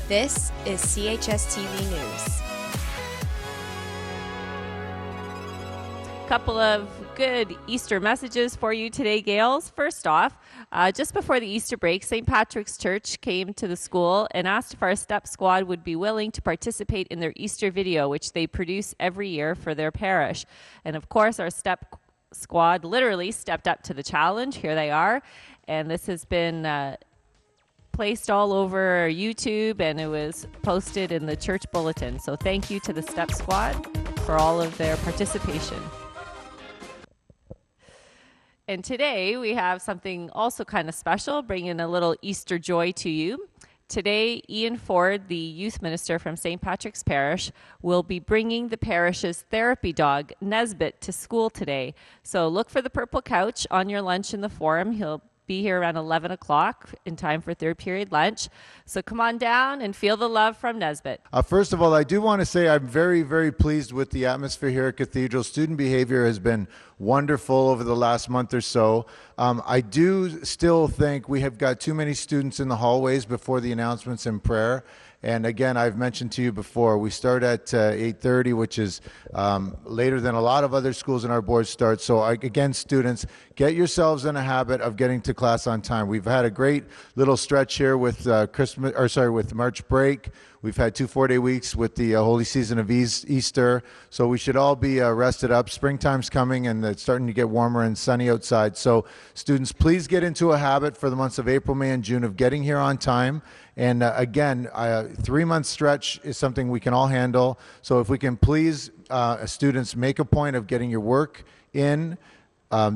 This is CHS TV News. Couple of good Easter messages for you today, Gales. First off, just before the Easter break, St. Patrick's Church came to the school and asked if our STEP squad would be willing to participate in their Easter video, which they produce every year for their parish. And of course, our STEP squad literally stepped up to the challenge. Here they are. And this has been placed all over YouTube, and it was posted in the church bulletin. So thank you to the STEP squad for all of their participation. And today we have something also kind of special, bringing a little Easter joy to you. Today, Ian Ford, the youth minister from St. Patrick's Parish, will be bringing the parish's therapy dog, Nesbit, to school today. So look for the purple couch on your lunch in the forum. He'll be here around 11 o'clock in time for third period lunch. So come on down and feel the love from Nesbit. First of all, I do want to say I'm very, very pleased with the atmosphere here at Cathedral. Student behavior has been wonderful over the last month or so. I do still think we have got too many students in the hallways before the announcements and prayer. And again, I've mentioned to you before, we start at 8:30, which is later than a lot of other schools in our board start. So again, students, get yourselves in a habit of getting to class on time. We've had a great little stretch here with with March break. We've had 2 4-day weeks with the holy season of Easter. So we should all be rested up. Springtime's coming and it's starting to get warmer and sunny outside. So students, please get into a habit for the months of April, May, and June of getting here on time. And again, a 3-month stretch is something we can all handle. So if we can please, students, make a point of getting your work in,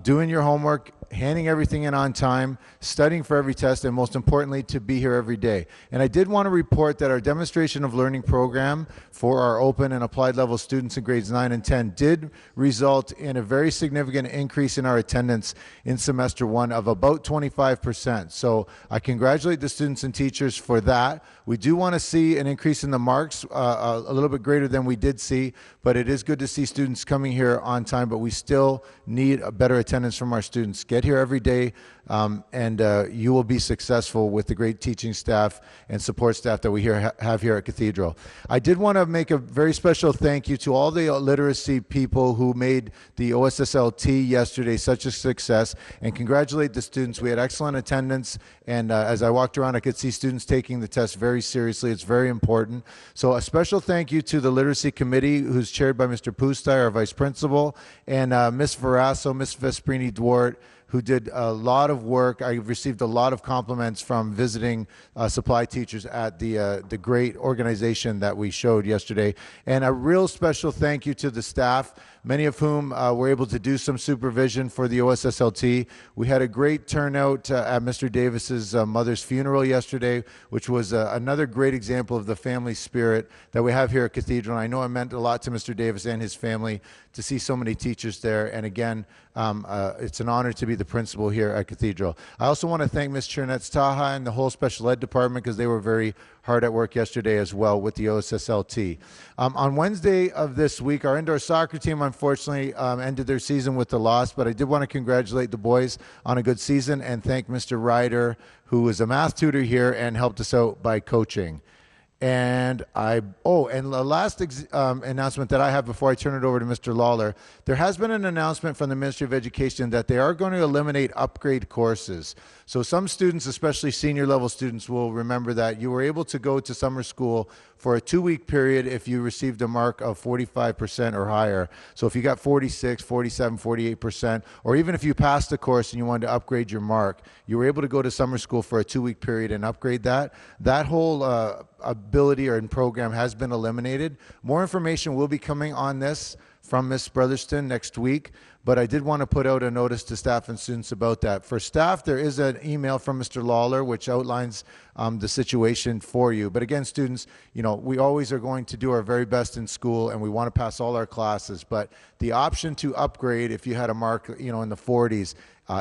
doing your homework, handing everything in on time, studying for every test, and most importantly, to be here every day. And I did want to report that our demonstration of learning program for our open and applied level students in grades 9 and 10 did result in a very significant increase in our attendance in semester 1 of about 25%. So I congratulate the students and teachers for that. We do want to see an increase in the marks, a little bit greater than we did see, but it is good to see students coming here on time, but we still need a better attendance from our students. Get here every day, and you will be successful with the great teaching staff and support staff that we have here at Cathedral. I did want to make a very special thank you to all the literacy people who made the OSSLT yesterday such a success, and congratulate the students. We had excellent attendance, and as I walked around, I could see students taking the test very seriously. It's very important. So a special thank you to the Literacy Committee, who's chaired by Mr. Pustai, our Vice Principal, and Ms. Verasso, Ms. Vesprini-Duarte, who did a lot of work. I received a lot of compliments from visiting supply teachers at the great organization that we showed yesterday. And a real special thank you to the staff, many of whom were able to do some supervision for the OSSLT. We had a great turnout at Mr. Davis's mother's funeral yesterday, which was another great example of the family spirit that we have here at Cathedral. And I know it meant a lot to Mr. Davis and his family to see so many teachers there. And again, it's an honor to be the principal here at Cathedral. I also want to thank Ms. Chernetz Taha and the whole special ed department, because they were very hard at work yesterday as well with the OSSLT. On Wednesday of this week, our indoor soccer team unfortunately ended their season with a loss, but I did want to congratulate the boys on a good season and thank Mr. Ryder, who was a math tutor here and helped us out by coaching. And the last announcement that I have before I turn it over to Mr. Lawler, there has been an announcement from the Ministry of Education that they are going to eliminate upgrade courses. So some students, especially senior level students, will remember that you were able to go to summer school for a 2-week period if you received a mark of 45% or higher. So if you got 46, 47, 48%, or even if you passed the course and you wanted to upgrade your mark, you were able to go to summer school for a 2-week period and upgrade that. That whole ability or program has been eliminated. More information will be coming on this from Ms. Brotherston next week, but I did want to put out a notice to staff and students about that. For staff, there is an email from Mr. Lawler which outlines the situation for you. But again, students, we always are going to do our very best in school and we want to pass all our classes, but the option to upgrade if you had a mark, in the 40s,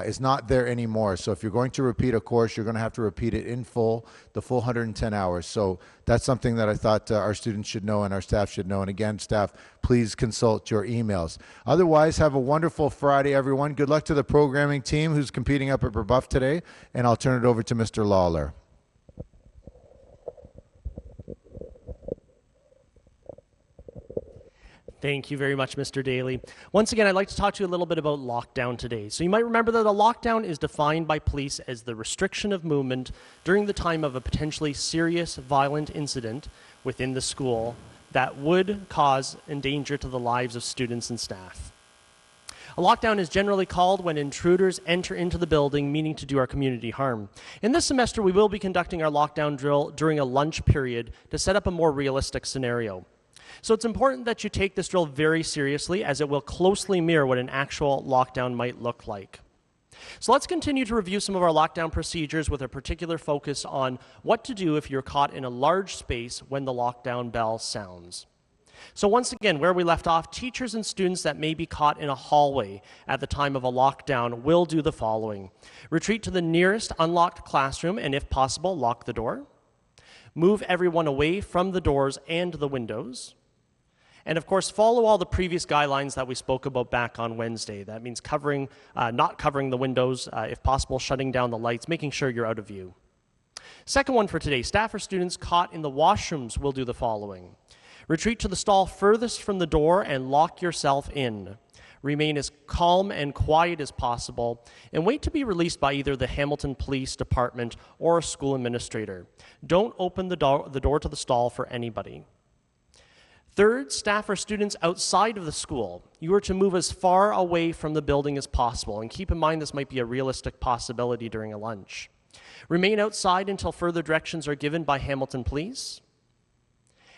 is not there anymore. So if you're going to repeat a course, you're going to have to repeat it in full, the full 110 hours. So that's something that I thought our students should know and our staff should know. And again, staff, please consult your emails. Otherwise, have a wonderful Friday, everyone. Good luck to the programming team who's competing up at Brebeuf today. And I'll turn it over to Mr. Lawler. Thank you very much, Mr. Daly. Once again, I'd like to talk to you a little bit about lockdown today. So you might remember that a lockdown is defined by police as the restriction of movement during the time of a potentially serious violent incident within the school that would cause danger to the lives of students and staff. A lockdown is generally called when intruders enter into the building, meaning to do our community harm. In this semester, we will be conducting our lockdown drill during a lunch period to set up a more realistic scenario. So it's important that you take this drill very seriously, as it will closely mirror what an actual lockdown might look like. So let's continue to review some of our lockdown procedures with a particular focus on what to do if you're caught in a large space when the lockdown bell sounds. So once again, where we left off, teachers and students that may be caught in a hallway at the time of a lockdown will do the following. Retreat to the nearest unlocked classroom and, if possible, lock the door. Move everyone away from the doors and the windows. And of course, follow all the previous guidelines that we spoke about back on Wednesday. That means not covering the windows, if possible, shutting down the lights, making sure you're out of view. Second one for today, staff or students caught in the washrooms will do the following. Retreat to the stall furthest from the door and lock yourself in. Remain as calm and quiet as possible, and wait to be released by either the Hamilton Police Department or a school administrator. Don't open the door to the stall for anybody. Third, staff or students outside of the school. You are to move as far away from the building as possible, and keep in mind this might be a realistic possibility during a lunch. Remain outside until further directions are given by Hamilton Police.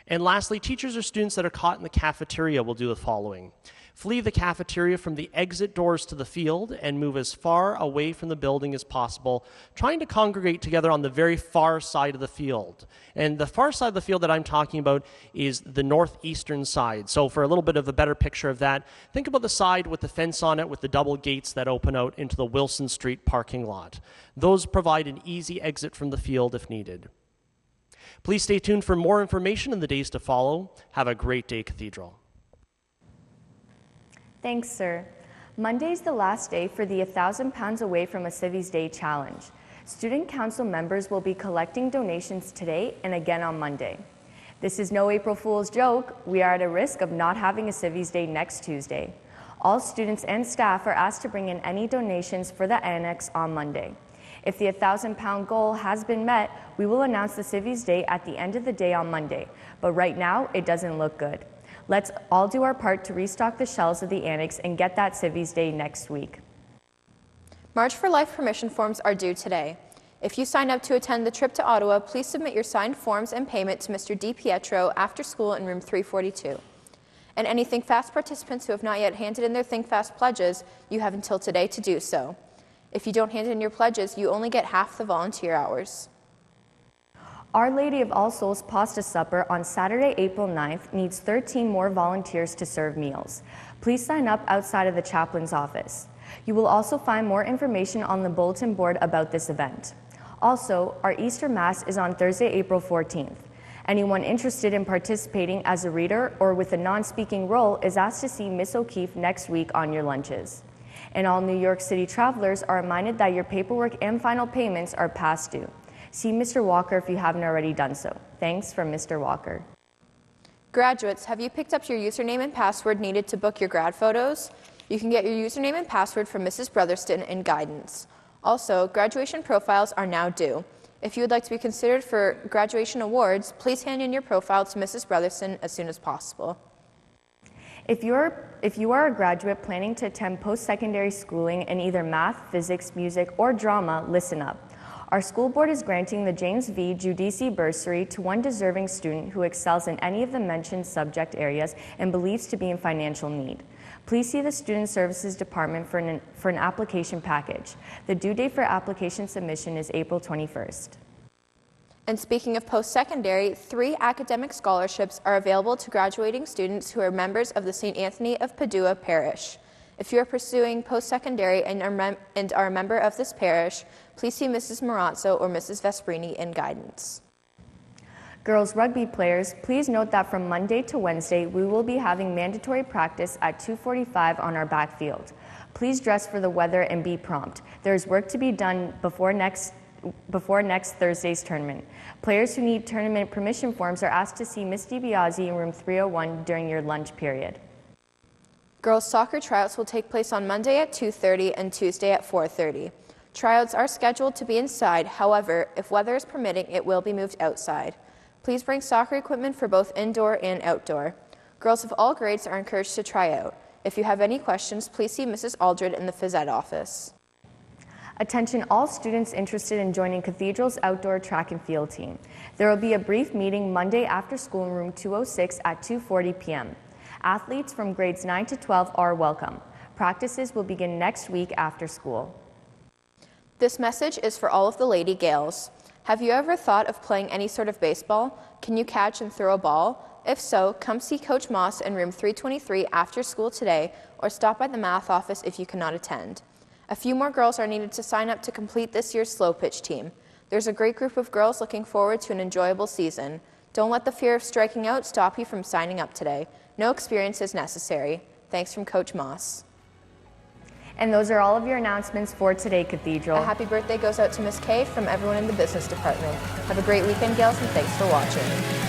And lastly, teachers or students that are caught in the cafeteria will do the following. Flee the cafeteria from the exit doors to the field and move as far away from the building as possible, trying to congregate together on the very far side of the field. And the far side of the field that I'm talking about is the northeastern side. So for a little bit of a better picture of that, think about the side with the fence on it with the double gates that open out into the Wilson Street parking lot. Those provide an easy exit from the field if needed. Please stay tuned for more information in the days to follow. Have a great day, Cathedral. Thanks, sir. Monday is the last day for the 1,000 Pounds Away from a Civvies Day challenge. Student council members will be collecting donations today and again on Monday. This is no April Fool's joke. We are at a risk of not having a Civvies Day next Tuesday. All students and staff are asked to bring in any donations for the annex on Monday. If the 1,000-pound goal has been met, we will announce the Civvies Day at the end of the day on Monday. But right now, it doesn't look good. Let's all do our part to restock the shelves of the annex and get that Civvies Day next week. March for Life permission forms are due today. If you sign up to attend the trip to Ottawa, please submit your signed forms and payment to Mr. DiPietro after school in room 342. And any Think Fast participants who have not yet handed in their Think Fast pledges, you have until today to do so. If you don't hand in your pledges, you only get half the volunteer hours. Our Lady of All Souls Pasta Supper on Saturday, April 9th needs 13 more volunteers to serve meals. Please sign up outside of the chaplain's office. You will also find more information on the bulletin board about this event. Also, our Easter Mass is on Thursday, April 14th. Anyone interested in participating as a reader or with a non-speaking role is asked to see Miss O'Keefe next week on your lunches. And all New York City travelers are reminded that your paperwork and final payments are past due. See Mr. Walker if you haven't already done so. Thanks from Mr. Walker. Graduates, have you picked up your username and password needed to book your grad photos? You can get your username and password from Mrs. Brotherston in guidance. Also, graduation profiles are now due. If you would like to be considered for graduation awards, please hand in your profile to Mrs. Brotherston as soon as possible. If you are a graduate planning to attend post-secondary schooling in either math, physics, music, or drama, listen up. Our school board is granting the James V. Giudice Bursary to one deserving student who excels in any of the mentioned subject areas and believes to be in financial need. Please see the Student Services Department for an application package. The due date for application submission is April 21st. And speaking of post-secondary, 3 academic scholarships are available to graduating students who are members of the St. Anthony of Padua Parish. If you are pursuing post-secondary and are a member of this parish, please see Mrs. Marazzo or Mrs. Vesperini in guidance. Girls rugby players, please note that from Monday to Wednesday, we will be having mandatory practice at 2:45 on our backfield. Please dress for the weather and be prompt. There is work to be done before next Thursday's tournament. Players who need tournament permission forms are asked to see Ms. DiBiase in room 301 during your lunch period. Girls soccer tryouts will take place on Monday at 2:30 and Tuesday at 4:30. Tryouts are scheduled to be inside. However, if weather is permitting, it will be moved outside. Please bring soccer equipment for both indoor and outdoor. Girls of all grades are encouraged to try out. If you have any questions, please see Mrs. Aldred in the phys ed office. Attention all students interested in joining Cathedral's outdoor track and field team. There will be a brief meeting Monday after school in room 206 at 2:40 p.m. Athletes from grades 9 to 12 are welcome. Practices will begin next week after school. This message is for all of the Lady Gales. Have you ever thought of playing any sort of baseball? Can you catch and throw a ball? If so, come see Coach Moss in room 323 after school today, or stop by the math office if you cannot attend. A few more girls are needed to sign up to complete this year's slow pitch team. There's a great group of girls looking forward to an enjoyable season. Don't let the fear of striking out stop you from signing up today. No experience is necessary. Thanks from Coach Moss. And those are all of your announcements for today, Cathedral. A happy birthday goes out to Miss Kay from everyone in the business department. Have a great weekend, Gales, and thanks for watching.